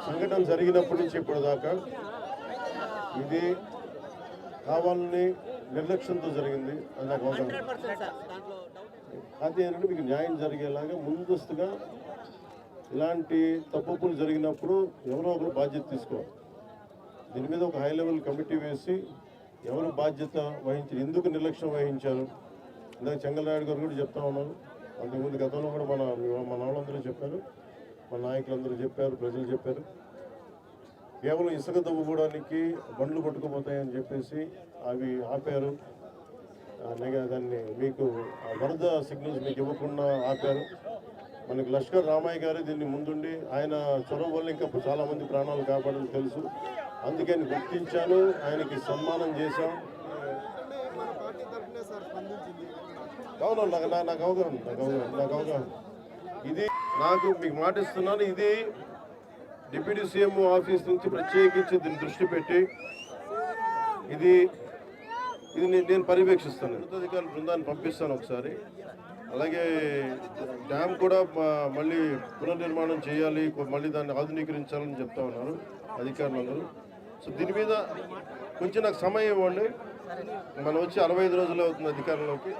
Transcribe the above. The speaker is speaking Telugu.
సంఘటన జరిగినప్పటి నుంచి ఇప్పటిదాకా ఇది కావాలని నిర్లక్ష్యంతో జరిగింది అని నాకు అవగాహన. అది ఏంటంటే మీకు న్యాయం జరిగేలాగా ముందస్తుగా ఇలాంటి తప్పులు జరిగినప్పుడు ఎవరో ఒకరు బాధ్యత తీసుకోవాలి. దీని మీద ఒక హై లెవెల్ కమిటీ వేసి ఎవరు బాధ్యత వహించారు, ఎందుకు నిర్లక్ష్యం వహించారు. ఇందాక చెంగలరాయుడు గారు కూడా చెప్తా ఉన్నారు. అంతకుముందు గతంలో కూడా మన వాళ్ళందరూ చెప్పారు, మన నాయకులందరూ చెప్పారు, ప్రజలు చెప్పారు. కేవలం ఇసుక తవ్వుకోవడానికి బండ్లు పట్టుకుపోతాయని చెప్పేసి అవి ఆపారు. దాన్ని మీకు వరద సిగ్నల్స్ మీకు ఇవ్వకుండా ఆపారు. మనకి లష్కర్ రామయ్య గారు దీన్ని ముందుండి ఆయన చొరవ వల్ల ఇంకా చాలామంది ప్రాణాలు కాపాడని తెలుసు. అందుకే గుర్తించాను, ఆయనకి సన్మానం చేశాం. అవును, నాకు అవగాహన. ఇది నాకు మీకు మాటిస్తున్నాను, ఇది డిప్యూటీ సీఎం ఆఫీస్ నుంచి ప్రత్యేకించి దీన్ని దృష్టి పెట్టి ఇది నేను పర్యవేక్షిస్తాను. ఉన్నతాధికారుల బృందాన్ని పంపిస్తాను ఒకసారి. అలాగే డ్యామ్ కూడా మళ్ళీ పునర్నిర్మాణం చేయాలి, మళ్ళీ దాన్ని ఆధునీకరించాలని చెప్తా ఉన్నారు అధికారులందరూ. సో దీని మీద కొంచెం నాకు సమయం ఇవ్వండి. మనం వచ్చి 65 రోజులు అవుతుంది అధికారంలోకి.